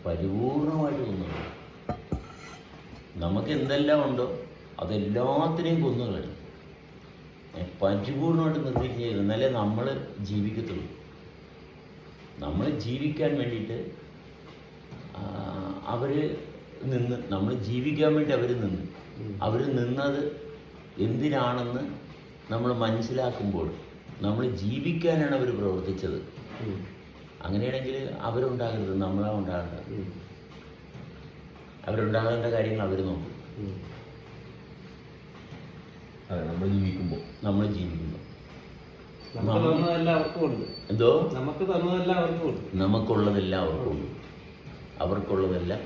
പരിപൂർണമായിട്ട് കൊന്നുകളയും. നമുക്ക് എന്തെല്ലാം ഉണ്ടോ അതെല്ലാത്തിനെയും കൊന്നുകളയും. പരിപൂർണമായിട്ട് നിർദ്ദേശം ചെയ്ത് എന്നാലേ നമ്മൾ ജീവിക്കത്തുള്ളൂ. നമ്മൾ ജീവിക്കാൻ വേണ്ടിയിട്ട് അവർ നിന്ന്, നമ്മൾ ജീവിക്കാൻ വേണ്ടി അവർ നിന്നത് എന്തിനാണെന്ന് നമ്മൾ മനസ്സിലാക്കുമ്പോൾ നമ്മൾ ജീവിക്കാനാണ് അവർ പ്രവർത്തിച്ചത്. അങ്ങനെയാണെങ്കിൽ അവരുണ്ടാകരുത്, നമ്മളാണ് ഉണ്ടാകേണ്ടത്. അവരുണ്ടാകേണ്ട കാര്യങ്ങൾ അവർ നോക്കും. നമ്മൾ ജീവിക്കുമ്പോൾ എന്തോ നമുക്കുള്ളതെല്ലാം അവർക്കുണ്ട്, അവർക്കുള്ളതെല്ലാം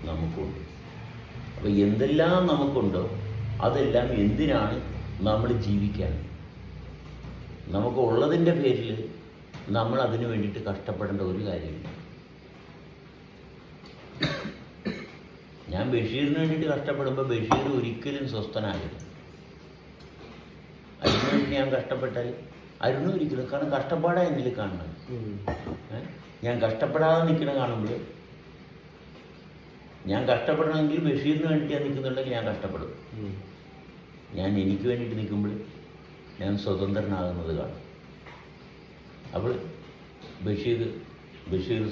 നമുക്കുണ്ട്. അപ്പം എന്തെല്ലാം നമുക്കുണ്ടോ അതെല്ലാം എന്തിനാണ്? നമ്മൾ ജീവിക്കാൻ. നമുക്ക് ഉള്ളതിൻ്റെ പേരിൽ നമ്മൾ അതിനു വേണ്ടിയിട്ട് കഷ്ടപ്പെടേണ്ട ഒരു കാര്യമില്ല. ഞാൻ ബഷീറിന് വേണ്ടിയിട്ട് കഷ്ടപ്പെടുമ്പോൾ ബഷീർ ഒരിക്കലും സ്വസ്ഥനാകില്ല. അതിനു വേണ്ടി ഞാൻ കഷ്ടപ്പെട്ടാൽ അരുണും ഒരിക്കലും, കാരണം കഷ്ടപ്പാടാ എന്നിൽ കാണണം. ഞാൻ കഷ്ടപ്പെടാതെ നിൽക്കണ കാണുമ്പോൾ, ഞാൻ കഷ്ടപ്പെടണമെങ്കിൽ ബഷീറിന് വേണ്ടിയിട്ട് ഞാൻ നിൽക്കുന്നുണ്ടെങ്കിൽ ഞാൻ കഷ്ടപ്പെടും. ഞാൻ എനിക്ക് വേണ്ടിയിട്ട് നിൽക്കുമ്പോൾ ഞാൻ സ്വതന്ത്രനാകുന്നത് കാണും. അപ്പോൾ ബഷീർ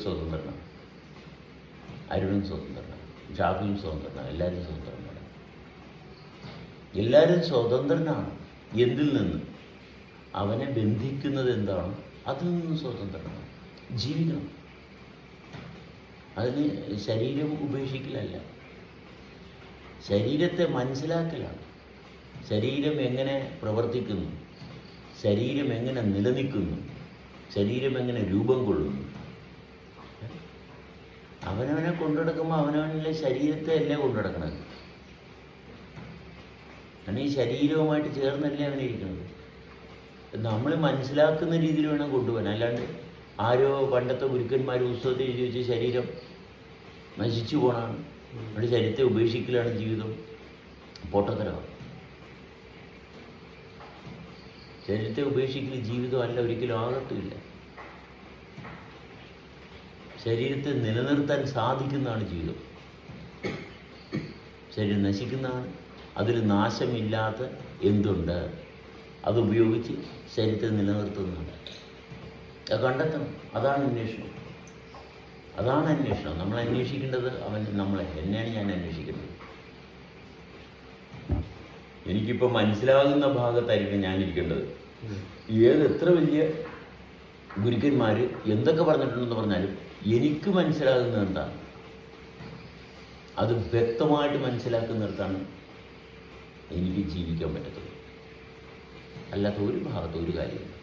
സ്വതന്ത്രനാണ്, അരുണും സ്വതന്ത്രനാണ്, ഷാഫിയും സ്വതന്ത്രനാണ്, എല്ലാവരും സ്വതന്ത്രനാണ്. എല്ലാവരും സ്വതന്ത്രനാണ്. എന്തിൽ നിന്ന്? അവനെ ബന്ധിക്കുന്നത് എന്താണ് അതിൽ നിന്ന് സ്വതന്ത്രനാണ്. ജീവിക്കണം. അതിന് ശരീരം ഉപേക്ഷിക്കലല്ല, ശരീരത്തെ മനസ്സിലാക്കലാണ്. ശരീരം എങ്ങനെ പ്രവർത്തിക്കുന്നു, ശരീരം എങ്ങനെ നിലനിൽക്കുന്നു, ശരീരം എങ്ങനെ രൂപം കൊള്ളുന്നു. അവനവനെ കൊണ്ടുനടക്കുമ്പോൾ അവനവനിലെ ശരീരത്തെ അല്ലേ കൊണ്ടുനടക്കണത്. കാരണം ഈ ശരീരവുമായിട്ട് ചേർന്നല്ലേ അവനിരിക്കുന്നത്. നമ്മൾ മനസ്സിലാക്കുന്ന രീതിയിൽ വേണം കൊണ്ടുപോകാൻ. അല്ലാണ്ട് ആരോ പണ്ടത്തെ ഗുരുക്കന്മാർ പുസ്തകത്തിൽ എഴുതി വെച്ച് ശരീരം നശിച്ചു പോകണമാണ്, നമ്മുടെ ശരീരത്തെ ഉപേക്ഷിക്കലാണ് ജീവിതം. പൊട്ടത്തരമാണ്. ശരീരത്തെ ഉപേക്ഷിക്കൽ ജീവിതമല്ല, ഒരിക്കലും ആകത്തുമില്ല. ശരീരത്തെ നിലനിർത്താൻ സാധിക്കുന്നതാണ് ജീവിതം. ശരീരം നശിക്കുന്നതാണ്. അതിൽ നാശമില്ലാത്ത എന്തുണ്ട് അതുപയോഗിച്ച് ശരീരത്തെ നിലനിർത്തുന്നതാണ്. അത് കണ്ടെത്തണം. അതാണ് അന്വേഷണം. നമ്മൾ അന്വേഷിക്കേണ്ടത് എന്നെയാണ് ഞാൻ അന്വേഷിക്കേണ്ടത്. എനിക്കിപ്പോൾ മനസ്സിലാകുന്ന ഭാഗത്തായിരിക്കും ഞാനിരിക്കേണ്ടത്. എത്ര വലിയ ഗുരുക്കന്മാർ എന്തൊക്കെ പറഞ്ഞിട്ടുണ്ടെന്ന് പറഞ്ഞാലും എനിക്ക് മനസ്സിലാകുന്നത് എന്താണ്, അത് വ്യക്തമായിട്ട് മനസ്സിലാക്കുന്നിടത്താണ് എനിക്ക് ജീവിക്കാൻ പറ്റത്തുള്ളൂ. അല്ലാത്ത ഒരു ഭാഗത്ത് ഒരു കാര്യമില്ല.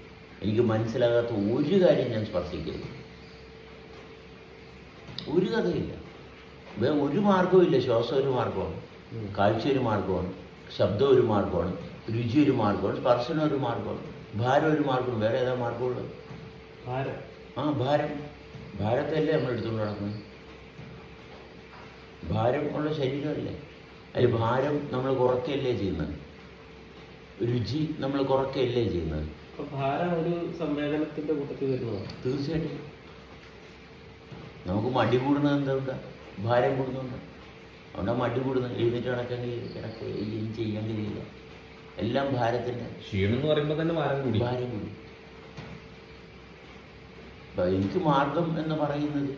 എനിക്ക് മനസ്സിലാകാത്ത ഒരു കാര്യം ഞാൻ സ്പർശിക്കരുത്. ഒരു കഥയില്ല, ഒരു മാർഗവും ഇല്ല. ശ്വാസം ഒരു മാർഗമാണ്, കാഴ്ച ഒരു മാർഗമാണ്, ശബ്ദം ഒരു മാർഗമാണ്, രുചി ഒരു മാർഗമാണ്, സ്പർശനം ഒരു മാർഗമാണ്, ഭാരം ഒരു മാർഗമാണ്. വേറെ ഏതാ മാർഗമുള്ളത്? ഭാരത്തല്ലേ നമ്മൾ എടുത്തുകൊണ്ട് നടക്കുന്നത്. ഭാരം ഉള്ള ശരീരമല്ലേ. അതിൽ ഭാരം നമ്മൾ കുറയ്ക്കുകയല്ലേ ചെയ്യുന്നത്, രുചി നമ്മൾ കുറയ്ക്കുകയല്ലേ ചെയ്യുന്നത്. തീർച്ചയായിട്ടും. നമുക്ക് മടി കൂടുന്നത് എന്തുകൊണ്ടാ? ഭാരം കൂടുന്നുണ്ട്. അതുകൊണ്ടാണ് മടി കൂടുന്നത്. എഴുന്നേറ്റ് നടക്കാൻ ചെയ്യാൻ കഴിയില്ല. എല്ലാം ഭാരത്തിൻ്റെ ക്ഷീണം എന്ന് പറയുമ്പോൾ തന്നെ ഭാരം കൂടി. എനിക്ക് മാർഗം എന്ന് പറയുന്നത്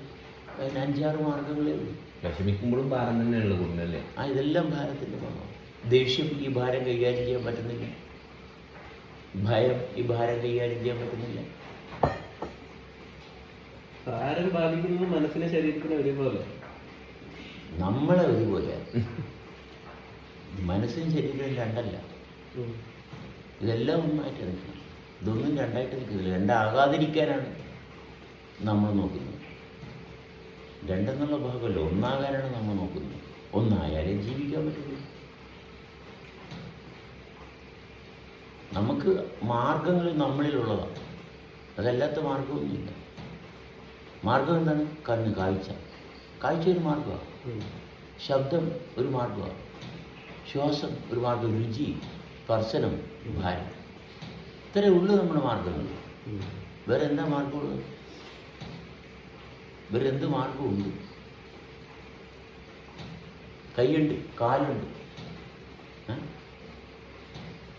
5-6 മാർഗങ്ങളേ ഉള്ളൂ. വിഷമിക്കുമ്പോഴും ഭാരം തന്നെയുള്ള കൂടുന്നല്ലേ. ഇതെല്ലാം ഭാരത്തിൻ്റെ ഭാഗമാണ്. ദേഷ്യം ഈ ഭാരം കൈകാര്യം ചെയ്യാൻ പറ്റുന്നില്ല, ഭയം ഈ ഭാരം കൈകാര്യം ചെയ്യാൻ പറ്റുന്നില്ല. ഭാരം ബാധിക്കുന്നത് മനസ്സിനെ ശരീരത്തിന് ഒരുപോലെ, നമ്മളെ ഒരുപോലെ. മനസ്സും ശരീരവും രണ്ടല്ല, ഇതെല്ലാം ഒന്നായിട്ട് നിൽക്കണം. ഇതൊന്നും രണ്ടായിട്ട് നിൽക്കുന്നില്ല. രണ്ടാകാതിരിക്കാനാണ് നമ്മൾ നോക്കുന്നത്. രണ്ടെന്നുള്ള ഭാഗമല്ല, ഒന്നാകാനാണ് നമ്മൾ നോക്കുന്നത്. ഒന്നായാലേ ജീവിക്കാൻ പറ്റുള്ളൂ. നമുക്ക് മാർഗങ്ങൾ നമ്മളിലുള്ളതാണ്, അതല്ലാത്ത മാർഗമൊന്നുമില്ല. മാർഗം എന്താണ്? കണ്ണ്, കാഴ്ച ഒരു മാർഗമാണ്, ശബ്ദം ഒരു മാർഗമാണ്, ശ്വാസം ഒരു മാർഗം, രുചി, സ്പർശനം, ഭാരം. ഇത്രയേ ഉള്ളൂ നമ്മുടെ മാർഗങ്ങൾ. വേറെ എന്താ മാർഗമുള്ളത്? ഇവരെന്ത് മാർഗമുണ്ട്? കൈയുണ്ട്, കാലുണ്ട്,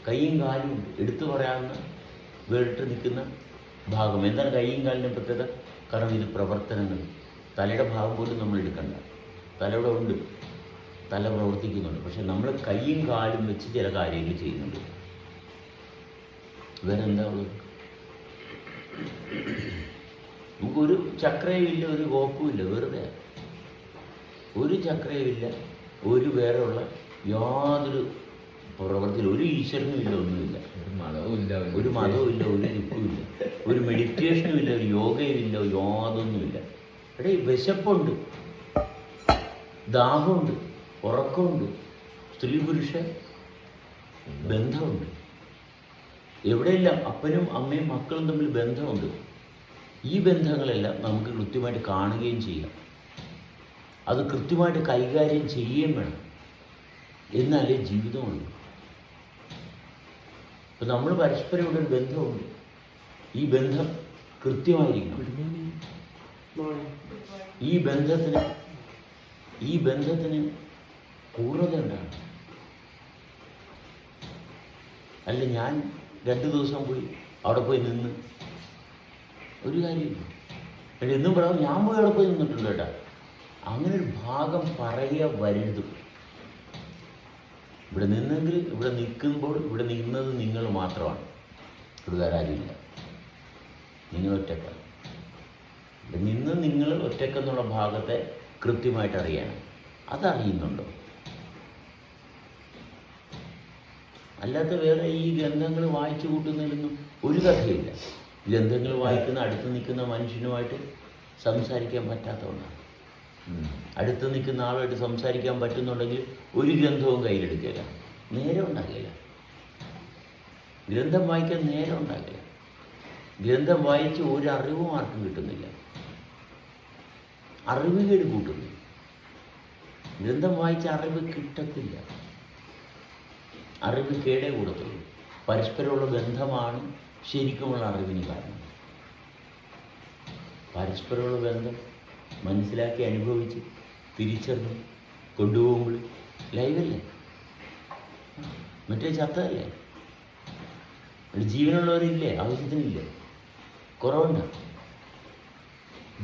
കൈയും കാലും ഉണ്ട്. എടുത്തു പറയാവുന്ന വേറിട്ട് നിൽക്കുന്ന ഭാഗം. എന്താണ് കൈയും കാലിൻ്റെ പ്രത്യേകത? കാരണം ഇത് പ്രവർത്തനങ്ങൾ. തലയുടെ ഭാഗം പോലും നമ്മൾ എടുക്കണ്ട. തലയുടെ ഉണ്ട്, തല പ്രവർത്തിക്കുന്നുണ്ട്. പക്ഷെ നമ്മൾ കൈയും കാലും വെച്ച് ചില കാര്യങ്ങൾ ചെയ്യുന്നുണ്ട്. വേറെന്താ ഉള്ളത്? നമുക്കൊരു ചക്രയുമില്ല, ഒരു കോപ്പുമില്ല, വെറുതെ ഒരു ചക്രയുമില്ല, ഒരു വേറെയുള്ള യാതൊരു പ്രവൃത്തിയില്ല, ഒരു ഈശ്വരനും ഇല്ല, ഒന്നുമില്ല, ഒരു മതവും ഇല്ല, ഒരു യുക്തിയില്ല, ഒരു മെഡിറ്റേഷനും ഇല്ല, ഒരു യോഗയും ഇല്ല, യാതൊന്നുമില്ല. എടേ വിശപ്പുണ്ട്, ദാഹമുണ്ട്, ഉറക്കമുണ്ട്, സ്ത്രീ പുരുഷ ബന്ധമുണ്ട്. എവിടെയെല്ലാം അപ്പനും അമ്മയും മക്കളും തമ്മിൽ ബന്ധമുണ്ട്. ഈ ബന്ധങ്ങളെല്ലാം നമുക്ക് കൃത്യമായിട്ട് കാണുകയും ചെയ്യാം. അത് കൃത്യമായിട്ട് കൈകാര്യം ചെയ്യുകയും വേണം. എന്നാലേ ജീവിതമുള്ളൂ. ഇപ്പം നമ്മൾ പരസ്പരം ഇവിടെ ഒരു ബന്ധമുണ്ട്. ഈ ബന്ധം കൃത്യമായിരിക്കണം. ഈ ബന്ധത്തിന് പൂർണ്ണത ഉണ്ടാകണം. അല്ല ഞാൻ 2 ദിവസം പോയി അവിടെ പോയി നിന്ന് ഒരു കാര്യമില്ല. എന്നും പറയാം ഞാൻ പോയി അവിടെ പോയി നിന്നിട്ടുണ്ട് കേട്ടാ. അങ്ങനെ ഒരു ഭാഗം പറയുക വരരുത്. ഇവിടെ നിന്നെങ്കിൽ ഇവിടെ നിൽക്കുമ്പോൾ ഇവിടെ നിന്നത് നിങ്ങൾ മാത്രമാണ്. ഇവിടെ വേറെ ആരുമില്ല. നിങ്ങൾ ഒറ്റക്കാണ്. ഇവിടെ നിന്ന് നിങ്ങൾ ഒറ്റക്കെന്നുള്ള ഭാഗത്തെ കൃത്യമായിട്ട് അറിയണം. അതറിയുന്നുണ്ടോ? അല്ലാത്ത വേറെ ഈ ഗ്രന്ഥങ്ങൾ വായിച്ചു കൂട്ടുന്നതിലൊന്നും ഒരു കഥയില്ല. ഗ്രന്ഥങ്ങൾ വായിക്കുന്ന അടുത്ത് നിൽക്കുന്ന മനുഷ്യനുമായിട്ട് സംസാരിക്കാൻ പറ്റാത്തതുകൊണ്ടാണ്. അടുത്ത് നിൽക്കുന്ന ആളുമായിട്ട് സംസാരിക്കാൻ പറ്റുന്നുണ്ടെങ്കിൽ ഒരു ഗ്രന്ഥവും കയ്യിലെടുക്കില്ല, നേരം ഉണ്ടാകില്ല. ഗ്രന്ഥം വായിക്കാൻ നേരം ഉണ്ടാകില്ല. ഗ്രന്ഥം വായിച്ച് ഒരു അറിവും ആർക്കും കിട്ടുന്നില്ല. അറിവ് കേട് കൂട്ടുന്നു. ഗ്രന്ഥം വായിച്ച അറിവ് കിട്ടത്തില്ല. അറിവ് കേടേ കൂടത്തുള്ളൂ. പരസ്പരമുള്ള ബന്ധമാണ് ശരിക്കുമുള്ള അറിവിന് കാരണം. പരസ്പരമുള്ള ബന്ധം മനസ്സിലാക്കി അനുഭവിച്ച് തിരിച്ചറിഞ്ഞ് കൊണ്ടുപോകുമ്പോൾ ലൈവല്ലേ, മറ്റേ ചത്തല്ലേ. ജീവനുള്ളവരില്ലേ? ആവശ്യത്തിനില്ലേ? കുറവുണ്ട്.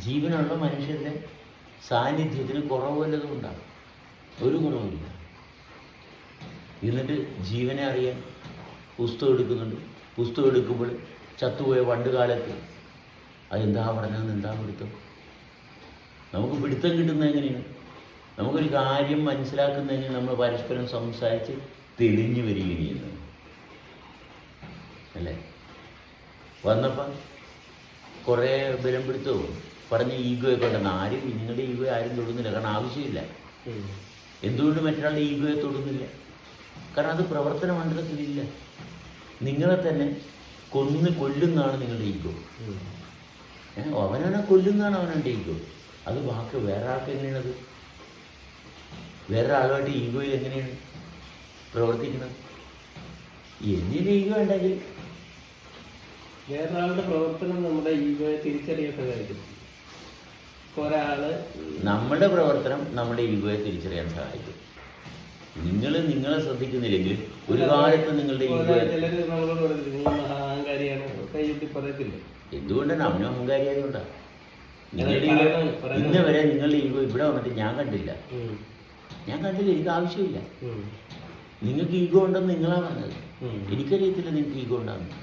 ജീവനുള്ള മനുഷ്യരുടെ സാന്നിധ്യത്തിന് കുറവ് വല്ലതും ഉണ്ടാകും? ഒരു കുറവില്ല. എന്നിട്ട് ജീവനെ അറിയാൻ പുസ്തകം എടുക്കുന്നുണ്ട്. പുസ്തകം എടുക്കുമ്പോൾ ചത്തുപോയ പണ്ട് കാലത്ത് അതെന്താ പറഞ്ഞതെന്ന് എന്താ പിടുത്തം? നമുക്ക് പിടുത്തം കിട്ടുന്നത് എങ്ങനെയാണ്? നമുക്കൊരു കാര്യം മനസ്സിലാക്കുന്നതെങ്കിൽ നമ്മൾ പരസ്പരം സംസാരിച്ച് തെളിഞ്ഞു വരികയാണ് ചെയ്യുന്നത് അല്ലേ? വന്നപ്പം കുറേ ബലം പിടുത്തവും പറഞ്ഞ് ഈഗോയൊക്കെ ഉണ്ടെന്ന്. ആരും നിങ്ങളുടെ ഈഗോ ആരും തൊടുന്നില്ല. കാരണം ആവശ്യമില്ല. എന്തുകൊണ്ട് മറ്റൊരാളുടെ ഈഗോയെ തൊടുന്നില്ല? കാരണം അത് പ്രവർത്തന മണ്ഡലത്തിലില്ല. നിങ്ങളെ തന്നെ കൊല്ലുന്നതാണ് നിങ്ങളുടെ ഈഗോ. അവനാണ് കൊല്ലുന്നതാണ് അവനുടെ ഈഗോ. അത് ബാക്കി വേറെ ആൾക്ക് എങ്ങനെയാണത്? വേറെ ആളുമായിട്ട് ഈഗോയിൽ എങ്ങനെയാണ് പ്രവർത്തിക്കുന്നത്? എന്നിൽ ഈഗോ ഉണ്ടെങ്കിൽ വേറൊരാളുടെ പ്രവർത്തനം നമ്മുടെ ഈഗോയെ തിരിച്ചറിയാൻ സഹായിക്കും. നമ്മുടെ പ്രവർത്തനം നമ്മുടെ ഈഗോയെ തിരിച്ചറിയാൻ സഹായിക്കും. നിങ്ങളെ ശ്രദ്ധിക്കുന്നില്ലെങ്കിൽ ഒരു കാലത്ത് നിങ്ങളുടെ ഈഗോയെ എന്തുകൊണ്ടാണ് അവനും അഹങ്കാരിയായതുകൊണ്ടാണ്. നിങ്ങളുടെ ഇന്ന് വരെ നിങ്ങളുടെ ഈഗോ ഇവിടെ വന്നിട്ട് ഞാൻ കണ്ടില്ല. എനിക്ക് ആവശ്യമില്ല. നിങ്ങൾക്ക് ഈഗോ ഉണ്ടെന്ന് നിങ്ങളാ പറഞ്ഞത്. എനിക്കറിയത്തില്ല നിങ്ങൾക്ക് ഈഗോ ഉണ്ടാകുന്നു.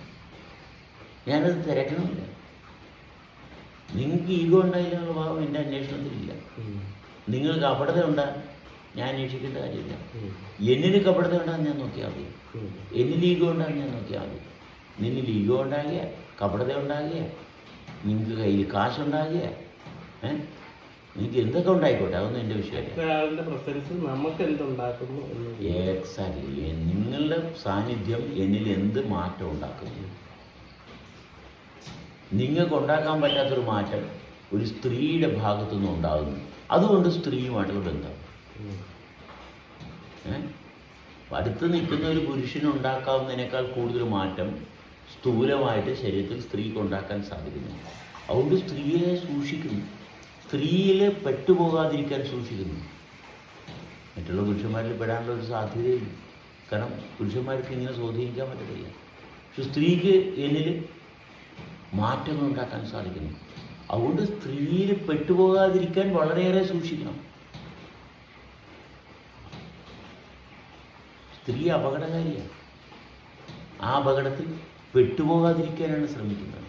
ഞാനത് തിരക്കണമില്ല. നിങ്ങൾക്ക് ഈഗോ ഉണ്ടായില്ല എന്നുള്ള ഭാവം എൻ്റെ അന്വേഷണത്തിലില്ല. നിങ്ങൾക്ക് കപടത ഉണ്ടാകാൻ ഞാൻ അന്വേഷിക്കേണ്ട കാര്യമില്ല. എന്നിന് കപടത ഉണ്ടാകാൻ ഞാൻ നോക്കിയാൽ മതി. എന്നിൽ ഈഗോ ഉണ്ടാകാൻ ഞാൻ നോക്കിയാൽ മതി. നിന്നിൽ ഈഗോ ഉണ്ടാകുക, കപടത ഉണ്ടാകുക, നിങ്ങൾക്ക് കയ്യിൽ കാശുണ്ടാകുക, നിങ്ങൾക്ക് എന്തൊക്കെ ഉണ്ടായിക്കോട്ടെ, അതൊന്നും എൻ്റെ വിഷയമല്ല. എക്സാക്ട്ലി. നിങ്ങളുടെ സാന്നിധ്യം എന്നിൽ എന്ത് മാറ്റം ഉണ്ടാക്കുന്നു? നിങ്ങൾക്ക് ഉണ്ടാക്കാൻ പറ്റാത്തൊരു മാറ്റം ഒരു സ്ത്രീയുടെ ഭാഗത്തുനിന്ന് ഉണ്ടാകുന്നു. അതുകൊണ്ട് സ്ത്രീയുമായിട്ടുള്ള ബന്ധം. അടുത്ത് നിൽക്കുന്ന ഒരു പുരുഷനുണ്ടാക്കാവുന്നതിനേക്കാൾ കൂടുതൽ മാറ്റം സ്ഥൂലമായിട്ട് ശരീരത്തിൽ സ്ത്രീക്ക് ഉണ്ടാക്കാൻ സാധിക്കുന്നു. അതുകൊണ്ട് സ്ത്രീയെ സൂക്ഷിക്കുന്നു. സ്ത്രീയിൽ പെട്ടുപോകാതിരിക്കാൻ സൂക്ഷിക്കുന്നു. മറ്റുള്ള പുരുഷന്മാരിൽ പെടാനുള്ള ഒരു സാധ്യതയില്ല. കാരണം പുരുഷന്മാർക്ക് ഇങ്ങനെ സ്വാധീനിക്കാൻ പറ്റത്തില്ല. പക്ഷെ സ്ത്രീക്ക് എന്നിൽ മാറ്റങ്ങൾ ഉണ്ടാക്കാൻ സാധിക്കുന്നു. അതുകൊണ്ട് സ്ത്രീയിൽ പെട്ടുപോകാതിരിക്കാൻ വളരെയേറെ സൂക്ഷിക്കണം. സ്ത്രീ അപകടകാരിയാണ്. ആ അപകടത്തിൽ പെട്ടുപോകാതിരിക്കാനാണ് ശ്രമിക്കുന്നത്.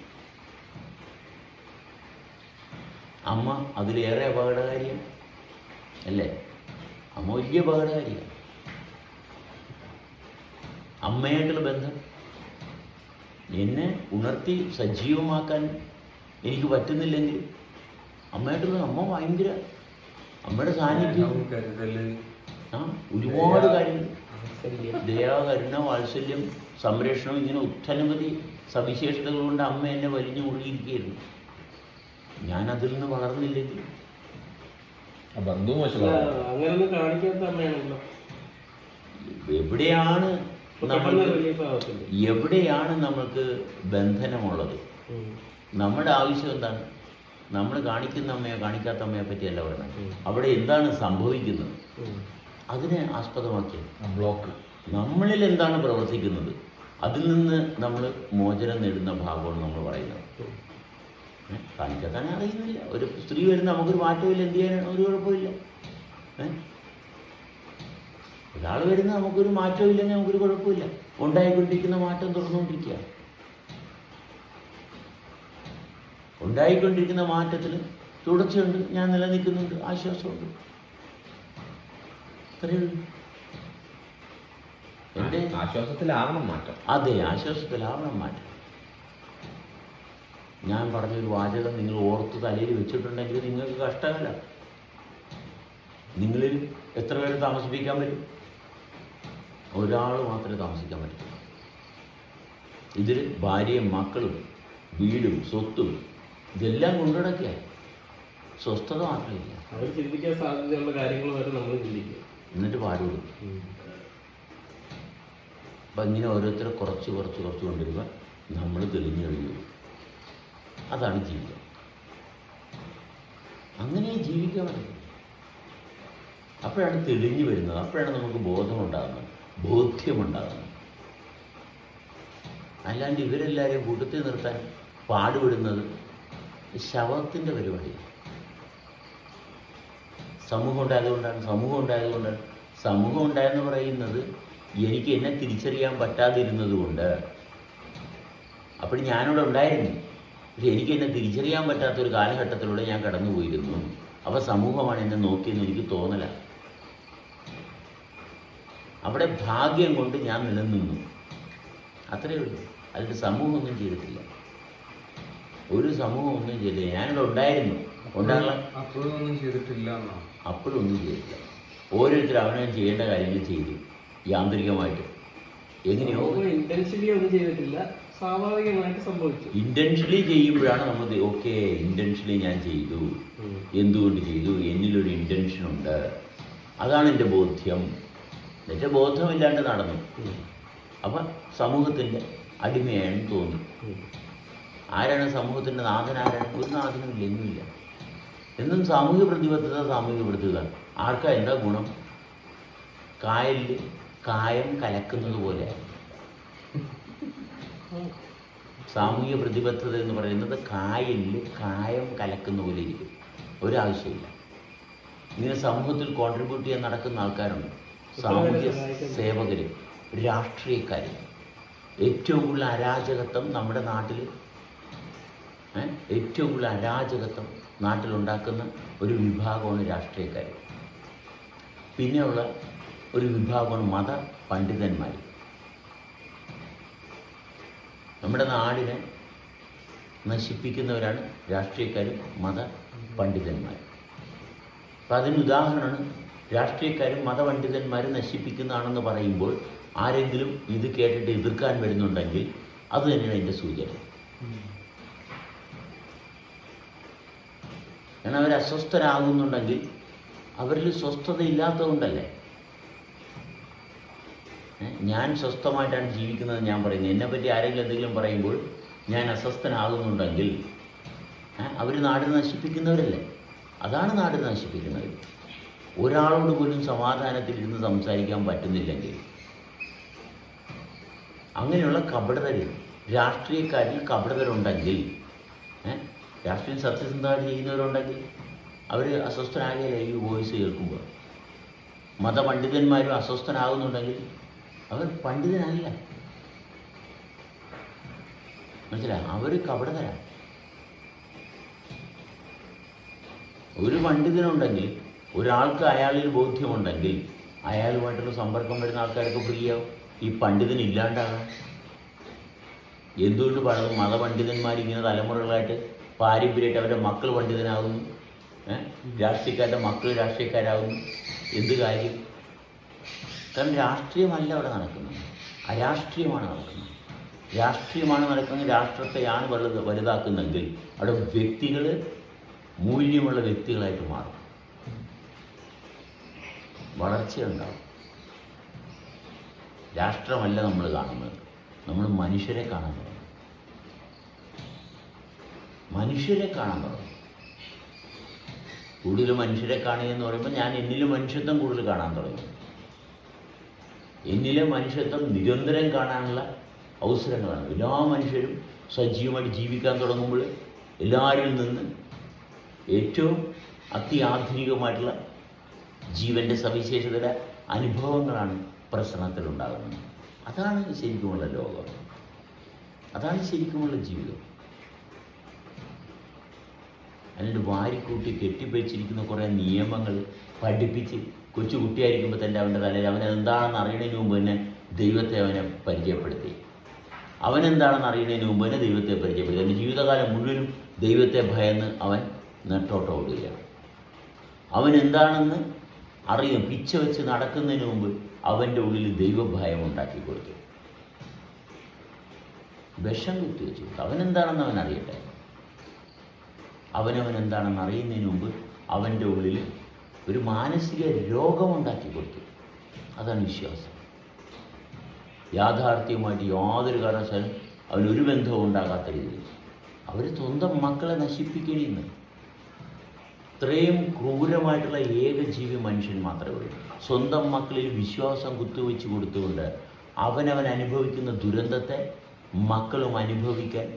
അമ്മ അതിലേറെ അപകടകാരിയാണ് അല്ലേ? അമ്മ വലിയ അപകടകാരിയാണ്. അമ്മയായിട്ടുള്ള ബന്ധം എന്നെ ഉണർത്തി സജീവമാക്കാൻ എനിക്ക് പറ്റുന്നില്ലെങ്കിൽ അമ്മയായിട്ടുള്ള അമ്മ ഭയങ്കര, അമ്മയുടെ സാന്നിധ്യം ഒരുപാട് കാര്യങ്ങൾ, ദയ, കരുണ, വാത്സല്യം, സംരക്ഷണം, ഇങ്ങനെ ഒട്ടനവധി സവിശേഷതകൾ കൊണ്ട് അമ്മ എന്നെ വലിഞ്ഞു മുറുകിയിരിക്കുകയായിരുന്നു. ഞാൻ അതിൽ നിന്ന് വളർന്നില്ലെങ്കിൽ അങ്ങനെയൊന്നും കാണിക്കാത്ത അമ്മയാണല്ലോ. എവിടെയാണ് എവിടെയാണ് നമ്മൾക്ക് ബന്ധനമുള്ളത്? നമ്മുടെ ആവശ്യം എന്താണ്? നമ്മൾ കാണിക്കുന്ന അമ്മയോ കാണിക്കാത്ത അമ്മയെ പറ്റിയല്ല പറയുന്നത്. അവിടെ എന്താണ് സംഭവിക്കുന്നത് അതിനെ ആസ്പദമാക്കി ബ്ലോക്ക് നമ്മളിൽ എന്താണ് പ്രവർത്തിക്കുന്നത്, അതിൽ നിന്ന് നമ്മൾ മോചനം നേടുന്ന ഭാഗമാണ് നമ്മൾ പറയുന്നത്. കാണിക്കാൻ അറിയുന്നില്ല. ഒരു സ്ത്രീ വരുന്ന നമുക്കൊരു മാറ്റമില്ല, എന്ത് ചെയ്യാനാണ്? ഒരു കുഴപ്പമില്ല. ഒരാൾ വരുന്ന നമുക്കൊരു മാറ്റമില്ലെങ്കിൽ നമുക്കൊരു കുഴപ്പമില്ല. ഉണ്ടായിക്കൊണ്ടിരിക്കുന്ന മാറ്റം തുടർന്നുകൊണ്ടിരിക്കുക. ഉണ്ടായിക്കൊണ്ടിരിക്കുന്ന മാറ്റത്തിൽ തുടർച്ചയുണ്ട്, ഞാൻ നിലനിൽക്കുന്നുണ്ട്, ആശ്വാസമുണ്ട്. അത്രയുള്ളൂ. എൻ്റെ ആശ്വാസത്തിലാവണം മാറ്റം. അതെ, ആശ്വാസത്തിലാവണം മാറ്റം. ഞാൻ പറഞ്ഞൊരു വാചകം നിങ്ങൾ ഓർത്ത് തലയിൽ വെച്ചിട്ടുണ്ടെങ്കിൽ നിങ്ങൾക്ക് കഷ്ടമല്ല. നിങ്ങളിൽ എത്ര പേര് താമസിപ്പിക്കാൻ പറ്റും? ഒരാൾ മാത്രമേ താമസിക്കാൻ പറ്റൂ. ഇതിൽ ഭാര്യയും മക്കളും വീടും സ്വത്തും ഇതെല്ലാം കൊണ്ടുനടക്കുക, സ്വസ്ഥത മാത്രമില്ല. അവർ ചിന്തിക്കാൻ സാധ്യതയുള്ള കാര്യങ്ങൾ വരെ നമ്മൾ ചിന്തിക്കുക, എന്നിട്ട് പാടുള്ളൂ. അപ്പം ഇങ്ങനെ ഓരോരുത്തരെ കുറച്ച് കുറച്ച് കുറച്ച് കൊണ്ടുവരുമ്പോൾ നമ്മൾ തെളിഞ്ഞു കഴിഞ്ഞു. അതാണ് ജീവിതം. അങ്ങനെ ജീവിക്കാൻ പറ്റും. അപ്പോഴാണ് തെളിഞ്ഞു വരുന്നത്, അപ്പോഴാണ് നമുക്ക് ബോധമുണ്ടാകുന്നത്, ബോധ്യമുണ്ടാകുന്നത്. അല്ലാണ്ട് ഇവരെല്ലാവരെയും കൂട്ടത്തിൽ നിർത്താൻ പാടുപെടുന്നത് ശവത്തിൻ്റെ പരിപാടിയാണ്. സമൂഹം ഉണ്ടായതുകൊണ്ടാണ്. സമൂഹം ഉണ്ടായെന്ന് പറയുന്നത് എനിക്ക് എന്നെ തിരിച്ചറിയാൻ പറ്റാതിരുന്നത് കൊണ്ട്. അപ്പോൾ ഞാനിവിടെ ഉണ്ടായിരുന്നു, പക്ഷെ എനിക്ക് എന്നെ തിരിച്ചറിയാൻ പറ്റാത്തൊരു കാലഘട്ടത്തിലൂടെ ഞാൻ കടന്നു പോയിരുന്നു. അപ്പോൾ സമൂഹമാണ് എന്നെ നോക്കിയെന്ന് എനിക്ക് തോന്നല. അവിടെ ഭാഗ്യം കൊണ്ട് ഞാൻ നിലനിന്നു, അത്രയേ ഉള്ളൂ. അതിൻ്റെ സമൂഹം ഒന്നും ചെയ്തിട്ടില്ല. ഒരു സമൂഹം ഒന്നും ചെയ്തില്ല. ഞാനിവിടെ ഉണ്ടായിരുന്നു, അപ്പോഴും ഒന്നും ചെയ്തിട്ടില്ല. ഓരോരുത്തരും അവനവൻ ചെയ്യേണ്ട കാര്യങ്ങൾ ചെയ്തു യാന്ത്രികമായിട്ട്. എങ്ങനെയോ ഇന്റൻഷ്യലി ഒന്നും ചെയ്തിട്ടില്ല, സ്വാഭാവികമായിട്ട് സംഭവിച്ചു. ഇന്റൻഷ്യലി ചെയ്യുമ്പോഴാണ് നമ്മൾ ഓക്കെ, ഇന്റൻഷ്യലി ഞാൻ ചെയ്തു. എന്തുകൊണ്ട് ചെയ്തു? എന്നിലൊരു ഇന്റൻഷൻ ഉണ്ട്, അതാണ് എൻ്റെ ബോധ്യം. എൻ്റെ ബോധമില്ലാണ്ട് നടന്നു. അപ്പം സമൂഹത്തിൻ്റെ അടിമയാണെന്ന് തോന്നി. ആരാണ് സമൂഹത്തിൻ്റെ നാഥൻ? ആരാണ്? ഒരു നാഥനുമില്ല, എന്നുമില്ല. എന്നും സാമൂഹ്യ പ്രതിബദ്ധത. ആർക്കാ എന്താ ഗുണം? കായലിൽ കായം കലക്കുന്നത് പോലെ. സാമൂഹ്യ പ്രതിബദ്ധത എന്ന് പറയുന്നത് കായലിൽ കായം കലക്കുന്ന പോലെ ഇരിക്കും. ഒരാവശ്യമില്ല. ഇങ്ങനെ സമൂഹത്തിൽ കോൺട്രിബ്യൂട്ട് ചെയ്യാൻ നടക്കുന്ന ആൾക്കാരുണ്ട്. സാമൂഹ്യ സേവകർ, രാഷ്ട്രീയക്കാർ. ഏറ്റവും കൂടുതൽ അരാജകത്വം നമ്മുടെ നാട്ടിൽ നാട്ടിലുണ്ടാക്കുന്ന ഒരു വിഭാഗമാണ് രാഷ്ട്രീയക്കാർ. പിന്നെയുള്ള ഒരു വിഭാഗമാണ് മത പണ്ഡിതന്മാർ. നമ്മുടെ നാടിനെ നശിപ്പിക്കുന്നവരാണ് രാഷ്ട്രീയക്കാരും മത പണ്ഡിതന്മാരും. അപ്പം അതിനുദാഹരണമാണ് രാഷ്ട്രീയക്കാരും മതപണ്ഡിതന്മാരും നശിപ്പിക്കുന്നതാണെന്ന് പറയുമ്പോൾ ആരെങ്കിലും ഇത് കേട്ടിട്ട് എതിർക്കാൻ വരുന്നുണ്ടെങ്കിൽ അത് തന്നെയാണ് അതിൻ്റെ സൂചന. കാരണം അവർ അസ്വസ്ഥരാകുന്നുണ്ടെങ്കിൽ അവരിൽ സ്വസ്ഥത ഇല്ലാത്തതുകൊണ്ടല്ലേ. ഞാൻ സ്വസ്ഥമായിട്ടാണ് ജീവിക്കുന്നത് ഞാൻ പറയുന്നത്. എന്നെപ്പറ്റി ആരെങ്കിലും എന്തെങ്കിലും പറയുമ്പോൾ ഞാൻ അസ്വസ്ഥനാകുന്നുണ്ടെങ്കിൽ അവർ നാടിനെ നശിപ്പിക്കുന്നവരല്ലേ. അതാണ് നാട് നശിപ്പിക്കുന്നത്. ഒരാളോട് പോലും സമാധാനത്തിലിരുന്ന് സംസാരിക്കാൻ പറ്റുന്നില്ലെങ്കിൽ, അങ്ങനെയുള്ള കപടതരും രാഷ്ട്രീയക്കാരിൽ കപടതരുണ്ടെങ്കിൽ, രാഷ്ട്രീയം സത്യസന്ധമായിട്ട് ചെയ്യുന്നവരുണ്ടെങ്കിൽ അവർ അസ്വസ്ഥനാകില്ല ഈ വോയിസ് കേൾക്കുമ്പോൾ. മതപണ്ഡിതന്മാരും അസ്വസ്ഥനാകുന്നുണ്ടെങ്കിൽ അവർ പണ്ഡിതനല്ല. മനസ്സിലായി? അവർ കപടതരാണ്. ഒരു പണ്ഡിതനുണ്ടെങ്കിൽ, ഒരാൾക്ക് അയാളിൽ ബോധ്യമുണ്ടെങ്കിൽ അയാളുമായിട്ടുള്ള സമ്പർക്കം വരുന്ന ആൾക്കാരൊക്കെ ഫ്രീ ആവും. ഈ പണ്ഡിതൻ ഇല്ലാണ്ടാകാം. എന്തുകൊണ്ട് പലതും മതപണ്ഡിതന്മാരിങ്ങനെ തലമുറകളായിട്ട് പാരമ്പര്യമായിട്ട് അവരുടെ മക്കൾ പണ്ഡിതനാകുന്നു, രാഷ്ട്രീയക്കാരുടെ മക്കൾ രാഷ്ട്രീയക്കാരാകുന്നു? എന്ത് കാര്യം? കാരണം രാഷ്ട്രീയമല്ല അവിടെ നടക്കുന്നത്, അരാഷ്ട്രീയമാണ് നടക്കുന്നത്. രാഷ്ട്രീയമാണ് നടക്കുന്നത്, രാഷ്ട്രത്തെയാണ് വലുതാക്കുന്നെങ്കിൽ അവിടെ വ്യക്തികൾ മൂല്യമുള്ള വ്യക്തികളായിട്ട് മാറും, വളർച്ചയുണ്ടാവും. രാഷ്ട്രമല്ല നമ്മൾ കാണുന്നത്, നമ്മൾ മനുഷ്യരെ കാണാൻ തുടങ്ങും. മനുഷ്യരെ കാണാൻ തുടങ്ങും. കൂടുതൽ മനുഷ്യരെ കാണുക എന്ന് പറയുമ്പോൾ ഞാൻ എന്നിലെ മനുഷ്യത്വം കൂടുതൽ കാണാൻ തുടങ്ങി. എന്നിലെ മനുഷ്യത്വം നിരന്തരം കാണാനുള്ള അവസരങ്ങളാണ്. എല്ലാ മനുഷ്യരും സജീവമായിട്ട് ജീവിക്കാൻ തുടങ്ങുമ്പോൾ എല്ലാവരിൽ നിന്ന് ഏറ്റവും അത്യാധുനികമായിട്ടുള്ള ജീവൻ്റെ സവിശേഷതയുടെ അനുഭവങ്ങളാണ് പ്രസരണത്തിലുണ്ടാകുന്നത്. അതാണ് ശരിക്കുമുള്ള ലോകം, അതാണ് ശരിക്കുമുള്ള ജീവിതം. അല്ലാണ്ട് വാരിക്കൂട്ടി കെട്ടിപ്പറ്റിരിക്കുന്ന കുറേ നിയമങ്ങൾ പഠിപ്പിച്ച് കൊച്ചു കുട്ടിയായിരിക്കുമ്പോൾ തന്നെ അവൻ്റെ തലയിൽ അവനെന്താണെന്ന് അറിയണതിന് മുമ്പ് തന്നെ ദൈവത്തെ അവനെ പരിചയപ്പെടുത്തി. അവനെന്താണെന്ന് അറിയണതിന് മുമ്പ് തന്നെ ദൈവത്തെ പരിചയപ്പെടുത്തി. അവൻ്റെ ജീവിതകാലം മുഴുവനും ദൈവത്തെ ഭയന്ന് അവൻ നെട്ടോട്ടം ഓടുകയാണ്. അവനെന്താണെന്ന് അറിയും പിച്ച വെച്ച് നടക്കുന്നതിന് മുമ്പ് അവൻ്റെ ഉള്ളിൽ ദൈവഭയം ഉണ്ടാക്കി കൊടുത്തു. വിഷം കുത്തി വെച്ചു കൊടുത്തു. അവനെന്താണെന്ന് അവൻ അറിയട്ടെ. അവനവൻ എന്താണെന്ന് അറിയുന്നതിന് മുമ്പ് അവൻ്റെ ഉള്ളിൽ ഒരു മാനസിക രോഗമുണ്ടാക്കി കൊടുത്തു. അതാണ് വിശ്വാസം. യാഥാർത്ഥ്യവുമായിട്ട് യാതൊരു കാരണവശാലും അവനൊരു ബന്ധവും ഉണ്ടാകാത്ത രീതിയിൽ അവർ സ്വന്തം മക്കളെ നശിപ്പിക്കണമെന്ന്. ഇത്രയും ക്രൂരമായിട്ടുള്ള ഏകജീവി മനുഷ്യൻ മാത്രമേ ഉള്ളൂ. സ്വന്തം മക്കളിൽ വിശ്വാസം കുത്തിവെച്ച് കൊടുത്തുകൊണ്ട് അവനവൻ അനുഭവിക്കുന്ന ദുരന്തത്തെ മക്കളും അനുഭവിക്കാൻ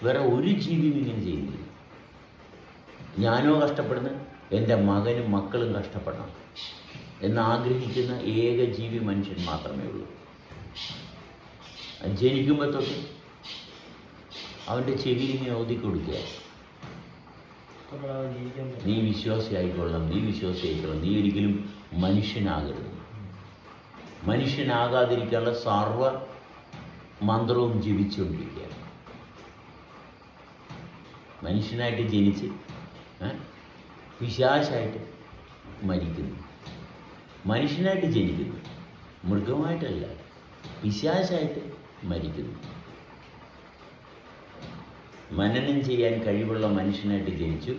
വേറെ ഒരു ജീവിയും ഇങ്ങനെ ചെയ്യുന്നില്ല. ഞാനോ കഷ്ടപ്പെടുന്നു, എൻ്റെ മകനും മക്കളും കഷ്ടപ്പെടണം എന്നാഗ്രഹിക്കുന്ന ഏക ജീവി മനുഷ്യൻ മാത്രമേ ഉള്ളൂ. ജനിക്കുമ്പോൾ തൊട്ട് അവൻ്റെ ചെവിയിൽ ഇങ്ങനെ ഒതുക്കി കൊടുക്കുക, നീ വിശ്വാസിയായിക്കൊള്ളണം, നീ വിശ്വാസിയായിക്കൊള്ളണം, നീ ഒരിക്കലും മനുഷ്യനാകരുത്. മനുഷ്യനാകാതിരിക്കാനുള്ള സർവ മന്ത്രവും ജപിച്ചുകൊണ്ടിരിക്കുകയാണ്. മനുഷ്യനായിട്ട് ജനിച്ച് പിശാചായിട്ട് മരിക്കുന്നു. മനുഷ്യനായിട്ട് ജനിക്കുന്നു, മൃഗമായിട്ടല്ല, പിശാചായിട്ട് മരിക്കുന്നു. മനനം ചെയ്യാൻ കഴിവുള്ള മനുഷ്യനായിട്ട് ജനിച്ചു,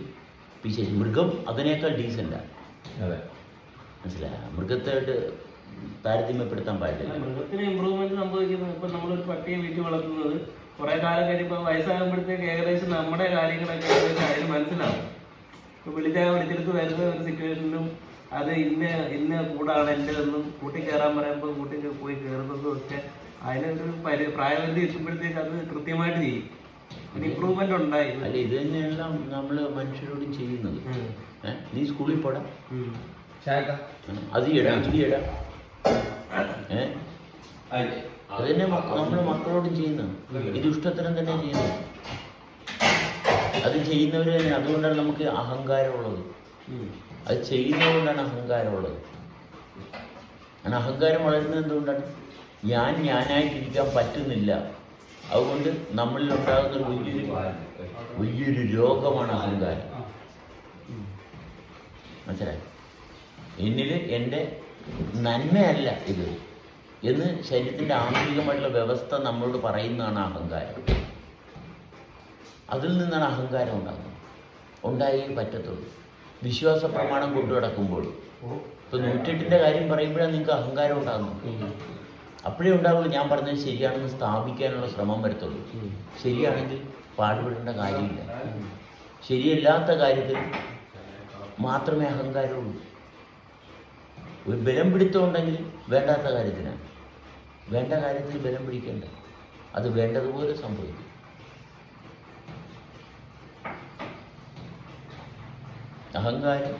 പിശാച്. മൃഗം അതിനേക്കാൾ ഡീസൻ്റാണ്. മനസ്സിലായ? മൃഗത്തായിട്ട് താരതമ്യപ്പെടുത്താൻ പാടില്ല. മൃഗത്തിന് ഇമ്പ്രൂവ്മെന്റ് സംഭവിക്കുന്നത് ഇപ്പം നമ്മളൊരു പട്ടിയെ വീട്ടിൽ വളർത്തുന്നത് കുറെ കാലം കഴിയുമ്പോൾ വയസ്സാകുമ്പോഴത്തേക്ക് ഏകദേശം നമ്മുടെ കാര്യങ്ങളൊക്കെ ഏകദേശം അതിന് മനസ്സിലാവും. ഇപ്പൊ വിളിച്ചെടുത്ത് വരുന്ന ഒരു സിറ്റുവേഷനിലും അത് ഇന്ന കൂടാണ് എൻ്റെ ഒന്നും കൂട്ടി കയറാൻ പറയുമ്പോൾ കൂട്ടി പോയി കയറുന്നതും ഒക്കെ അതിനൊരു പ്രായപരിധി എത്തുമ്പോഴത്തേക്ക് അത് കൃത്യമായിട്ട് ചെയ്യും. ഇമ്പ്രൂവ്മെന്റ് ഉണ്ടായി. അല്ല, ഇത് തന്നെയെല്ലാം നമ്മൾ മനുഷ്യരോട് ചെയ്യുന്നത്. നീ സ്കൂളിൽ പോടാ, അത് ചെയ്യടാ, ഇത് ചെയ്യടാ, അത് തന്നെ നമ്മൾ മക്കളോട് ചെയ്യുന്നത്. ഇത് ഇഷ്ടത്തരം തന്നെ ചെയ്യുന്നത്. അത് ചെയ്യുന്നവർ തന്നെ. അതുകൊണ്ടാണ് നമുക്ക് അഹങ്കാരമുള്ളത്. അത് ചെയ്യുന്നതുകൊണ്ടാണ് അഹങ്കാരമുള്ളത്. അങ്ങനെ അഹങ്കാരം വളരുന്നത് എന്തുകൊണ്ടാണ്? ഞാനായിട്ടിരിക്കാൻ പറ്റുന്നില്ല. അതുകൊണ്ട് നമ്മളിൽ ഉണ്ടാകുന്ന വലിയൊരു രോഗമാണ് അഹങ്കാരം. മനസ്സിലായി? എന്നിൽ എൻ്റെ നന്മയല്ല ഇത് എന്ന് ശരീരത്തിൻ്റെ ആന്തരികമായിട്ടുള്ള വ്യവസ്ഥ നമ്മളോട് പറയുന്നതാണ് അഹങ്കാരം. അതിൽ നിന്നാണ് അഹങ്കാരം ഉണ്ടാകുന്നത്. ഉണ്ടായേ പറ്റത്തുള്ളൂ. വിശ്വാസ പ്രമാണം കൊണ്ടു നടക്കുമ്പോൾ ഇപ്പോൾ 108ൻ്റെ കാര്യം പറയുമ്പോഴാണ് നിങ്ങൾക്ക് അഹങ്കാരം ഉണ്ടാകുന്നത്. അപ്പോഴേ ഉണ്ടാവുള്ളൂ ഞാൻ പറഞ്ഞത് ശരിയാണെന്ന് സ്ഥാപിക്കാനുള്ള ശ്രമം വരത്തുള്ളൂ. ശരിയാണെങ്കിൽ പാടുപെടേണ്ട കാര്യമില്ല. ശരിയല്ലാത്ത കാര്യത്തിൽ മാത്രമേ അഹങ്കാരമുള്ളൂ. ഒരു ബലം പിടുത്തമുണ്ടെങ്കിൽ വേണ്ടാത്ത കാര്യത്തിനാണ്. വേണ്ട കാര്യത്തിൽ ബലം പിടിക്കേണ്ട, അത് വേണ്ടതുപോലെ സംഭവിക്കും. അഹങ്കാരം,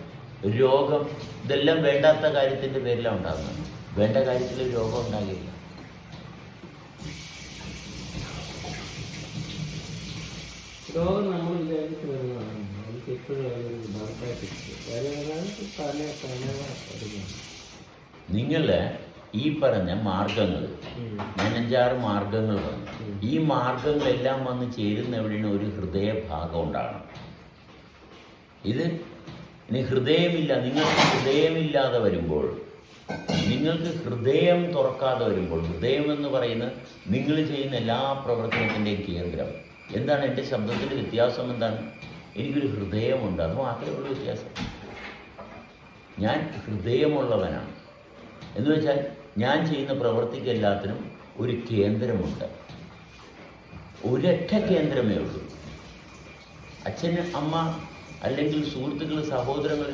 രോഗം, ഇതെല്ലാം വേണ്ടാത്ത കാര്യത്തിൻ്റെ പേരിലാണ് ഉണ്ടാകുന്നത്. വേണ്ട കാര്യത്തിൽ രോഗം ഉണ്ടാകില്ല. രോഗം നമ്മൾ വിചാരിച്ച് വരുന്നതാണ്. നമുക്ക് എപ്പോഴും നിങ്ങൾ ഈ പറഞ്ഞ മാർഗങ്ങൾ, ഞാൻ 5-6 മാർഗങ്ങൾ പറഞ്ഞു. ഈ മാർഗങ്ങളെല്ലാം വന്ന് ചേരുന്ന എവിടെയാണ്? ഒരു ഹൃദയഭാഗം ഉണ്ടാകണം. ഇത് ഇനി ഹൃദയമില്ല, നിങ്ങൾക്ക് ഹൃദയമില്ലാതെ വരുമ്പോൾ, നിങ്ങൾക്ക് ഹൃദയം തുറക്കാതെ വരുമ്പോൾ, ഹൃദയം എന്ന് പറയുന്നത് നിങ്ങൾ ചെയ്യുന്ന എല്ലാ പ്രവർത്തനത്തിൻ്റെയും കേന്ദ്രം. എന്താണ് എൻ്റെ ശബ്ദത്തിൻ്റെ വ്യത്യാസം? എന്താണ്? എനിക്കൊരു ഹൃദയമുണ്ട്, അത് മാത്രമേ ഉള്ളൂ വ്യത്യാസം. ഞാൻ ഹൃദയമുള്ളവനാണ് എന്ന് വെച്ചാൽ ഞാൻ ചെയ്യുന്ന പ്രവൃത്തിക്ക് എല്ലാത്തിനും ഒരു കേന്ദ്രമുണ്ട്. ഒരൊറ്റ കേന്ദ്രമേ ഉള്ളൂ. അച്ഛന്, അമ്മ, അല്ലെങ്കിൽ സുഹൃത്തുക്കൾ, സഹോദരങ്ങൾ,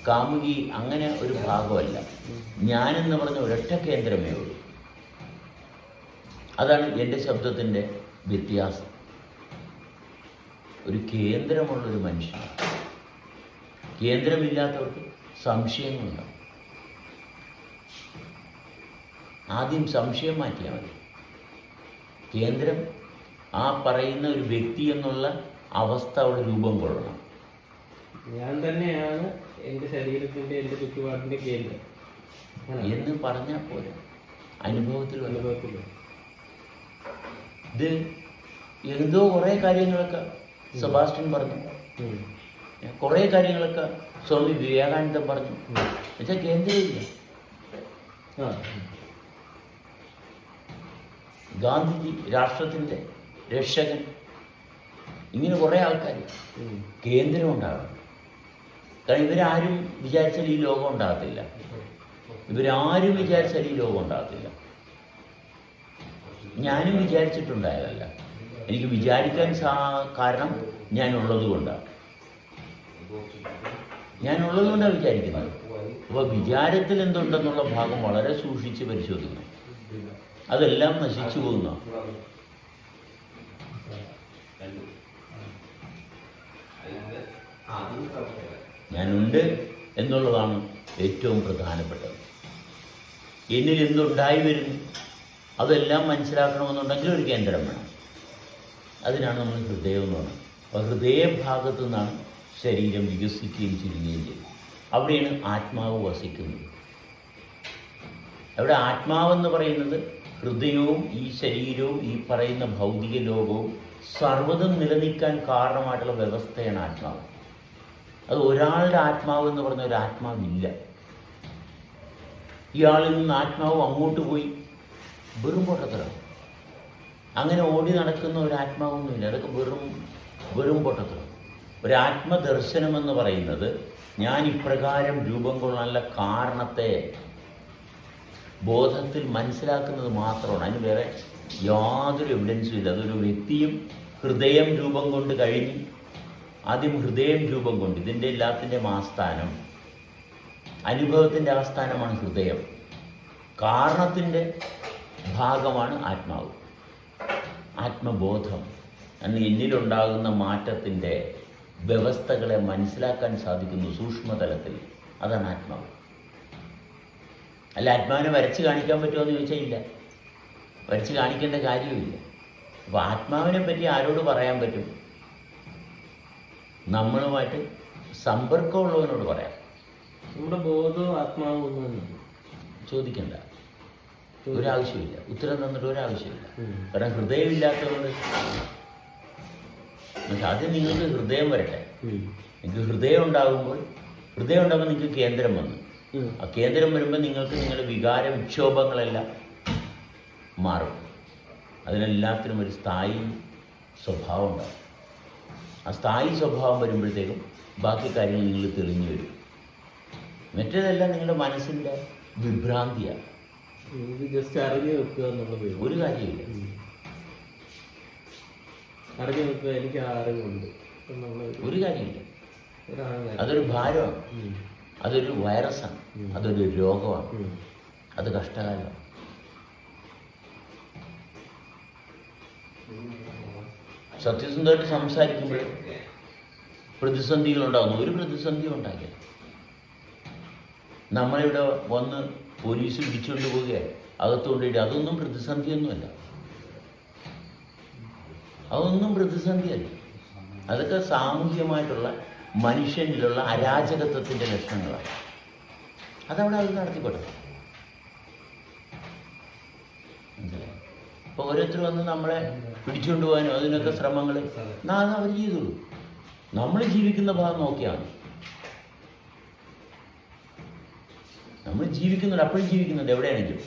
കാമുകി, അങ്ങനെ ഒരു ഭാഗമല്ല. ഞാനെന്ന് പറഞ്ഞ ഒരൊറ്റ കേന്ദ്രമേ ഉള്ളൂ. അതാണ് എൻ്റെ ശബ്ദത്തിൻ്റെ വ്യത്യാസം. ഒരു കേന്ദ്രമുള്ളൊരു മനുഷ്യൻ. കേന്ദ്രമില്ലാത്തവർക്ക് സംശയങ്ങളുണ്ടാവും. ആദ്യം സംശയം മാറ്റിയാൽ മതി. കേന്ദ്രം, ആ പറയുന്ന ഒരു വ്യക്തി എന്നുള്ള അവസ്ഥ അവിടെ രൂപം കൊള്ളണം. ഞാൻ തന്നെയാണ് എൻ്റെ ശരീരത്തിൻ്റെ, എൻ്റെ ചുറ്റുപാടിൻ്റെ കേന്ദ്രം എന്ന് പറഞ്ഞാൽ പോലെ അനുഭവത്തിൽ ഇത് എന്തോ കുറേ കാര്യങ്ങളൊക്കെ സെബാസ്റ്റ്യൻ പറഞ്ഞു, കുറേ കാര്യങ്ങളൊക്കെ സ്വാമി വിവേകാനന്ദൻ പറഞ്ഞു. എന്നുവെച്ചാൽ കേന്ദ്രമില്ല. ഗാന്ധിജി രാഷ്ട്രത്തിൻ്റെ രക്ഷകൻ, ഇങ്ങനെ കുറേ ആൾക്കാർ. കേന്ദ്രം ഉണ്ടാകണം. കാരണം ഇവരാരും വിചാരിച്ചാൽ ഈ ലോകം ഉണ്ടാകത്തില്ല. ഇവരാരും വിചാരിച്ചാൽ ഈ ലോകം ഉണ്ടാകത്തില്ല. ഞാനും വിചാരിച്ചിട്ടുണ്ടായതല്ല. എനിക്ക് വിചാരിക്കാൻ കാരണം ഞാനുള്ളത് കൊണ്ടാണ്. വിചാരിക്കുന്നത്. അപ്പോൾ വിചാരത്തിൽ എന്തുണ്ടെന്നുള്ള ഭാഗം വളരെ സൂക്ഷിച്ച് പരിശോധിക്കണം. അതെല്ലാം നശിച്ചു പോകുന്ന. ഞാനുണ്ട് എന്നുള്ളതാണ് ഏറ്റവും പ്രധാനപ്പെട്ടത്. എന്നിൽ എന്തുണ്ടായി വരുന്നു അതെല്ലാം മനസ്സിലാക്കണമെന്നുണ്ടെങ്കിൽ ഒരു കേന്ദ്രം വേണം. അതിനാണ് നമ്മൾ ഹൃദയം എന്ന് പറയുന്നത്. അപ്പോൾ ഹൃദയഭാഗത്തു നിന്നാണ് ശരീരം വികസിക്കുകയും ചുരുങ്ങുകയും ചെയ്യും. അവിടെയാണ് ആത്മാവ് വസിക്കുന്നത്. അവിടെ ആത്മാവെന്ന് പറയുന്നത് ഹൃദയവും ഈ ശരീരവും ഈ പറയുന്ന ഭൗതിക ലോകവും സർവ്വതും നിലനിൽക്കാൻ കാരണമായിട്ടുള്ള വ്യവസ്ഥയാണ് ആത്മാവ്. അത് ഒരാളുടെ ആത്മാവ് എന്ന് പറഞ്ഞ ഒരു ആത്മാവില്ല. ഇയാളിൽ നിന്ന് ആത്മാവ് അങ്ങോട്ട് പോയി വെറും പൊട്ടത്തരം. അങ്ങനെ ഓടി നടക്കുന്ന ഒരു ആത്മാവൊന്നുമില്ല. അതൊക്കെ വെറും പൊട്ടത്തരം. ഒരു ആത്മദർശനം എന്ന് പറയുന്നത് ഞാൻ ഇപ്രകാരം രൂപം കൊള്ളാനുള്ള കാരണത്തെ ബോധത്തിൽ മനസ്സിലാക്കുന്നത് മാത്രമാണ്. അതിന് വേറെ യാതൊരു എവിഡൻസും ഇല്ല. അതൊരു വ്യക്തിയും ഹൃദയം രൂപം കൊണ്ട് കഴിഞ്ഞ്, ആദ്യം ഹൃദയം രൂപം കൊണ്ട്, ഇതിൻ്റെ എല്ലാത്തിൻ്റെയും ആസ്ഥാനം, അനുഭവത്തിൻ്റെ ആസ്ഥാനമാണ് ഹൃദയം. കാരണത്തിൻ്റെ ഭാഗമാണ് ആത്മാവ്. ആത്മബോധം അന്ന് എന്നിലുണ്ടാകുന്ന മാറ്റത്തിൻ്റെ വ്യവസ്ഥകളെ മനസ്സിലാക്കാൻ സാധിക്കുന്നു സൂക്ഷ്മതലത്തിൽ. അതാണ് ആത്മാവ്. അല്ല, ആത്മാവിനെ വരച്ച് കാണിക്കാൻ പറ്റുമോ എന്ന് ചോദിച്ചാൽ ഇല്ല. വരച്ച് കാണിക്കേണ്ട കാര്യമില്ല. അപ്പോൾ ആത്മാവിനെ പറ്റി ആരോട് പറയാൻ പറ്റും? നമ്മളുമായിട്ട് സമ്പർക്കമുള്ളവനോട് പറയാം. നമ്മുടെ ബോധവും ആത്മാവും ചോദിക്കണ്ട, ഒരാവശ്യമില്ല. ഉത്തരം തന്നിട്ട് ഒരാവശ്യമില്ല. കാരണം ഹൃദയമില്ലാത്തതുകൊണ്ട്. ആദ്യം നിങ്ങൾക്ക് ഹൃദയം വരട്ടെ. നിങ്ങൾക്ക് ഹൃദയം ഉണ്ടാകുമ്പോൾ നിങ്ങൾക്ക് കേന്ദ്രം വന്നു. ആ കേന്ദ്രം വരുമ്പോൾ നിങ്ങൾക്ക് നിങ്ങളുടെ വികാര വിക്ഷോഭങ്ങളെല്ലാം മാറും. അതിനെല്ലാത്തിനും ഒരു സ്ഥായി സ്വഭാവം ഉണ്ടാകും. ആ സ്ഥായി സ്വഭാവം വരുമ്പോഴത്തേക്കും ബാക്കി കാര്യങ്ങൾ നിങ്ങൾ തെളിഞ്ഞു വരും. മറ്റേതെല്ലാം നിങ്ങളുടെ മനസ്സിൻ്റെ വിഭ്രാന്തിയാണ്. ജസ്റ്റ് അറിഞ്ഞു വെക്കുക എന്നുള്ളത് ഒരു കാര്യമില്ല. അറിഞ്ഞു വെക്കുക. എനിക്ക് ആ അറിവുണ്ട്, ഒരു കാര്യമില്ല. അതൊരു ഭാരമാണ്, അതൊരു വൈറസാണ്, അതൊരു രോഗമാണ്, അത് കഷ്ടകാലമാണ്. സത്യസന്ധമായിട്ട് സംസാരിക്കുമ്പോൾ പ്രതിസന്ധികളുണ്ടാകുന്നു. ഒരു പ്രതിസന്ധിയും ഉണ്ടാകില്ല. നമ്മളിവിടെ വന്ന് പോലീസ് പിടിച്ചുകൊണ്ട് പോവുകയാണ്, അകത്തുകൊണ്ടിട്ട്, അതൊന്നും പ്രതിസന്ധിയൊന്നുമല്ല. അതൊന്നും പ്രതിസന്ധിയല്ല. അതൊക്കെ സാമൂഹ്യമായിട്ടുള്ള മനുഷ്യനിലുള്ള അരാജകത്വത്തിൻ്റെ ലക്ഷണങ്ങളാണ്. അതവിടെ അത് നടത്തിക്കോട്ടെ. അപ്പോൾ ഓരോരുത്തർ വന്ന് നമ്മളെ പിടിച്ചുകൊണ്ട് പോകാനോ അതിനൊക്കെ ശ്രമങ്ങൾ അവർ ചെയ്തോളൂ. നമ്മൾ ജീവിക്കുന്ന ഭാഗം നോക്കിയാണ്. നമ്മൾ ജീവിക്കുന്നുണ്ട്, അപ്പോഴും ജീവിക്കുന്നുണ്ട് എവിടെയാണെങ്കിലും.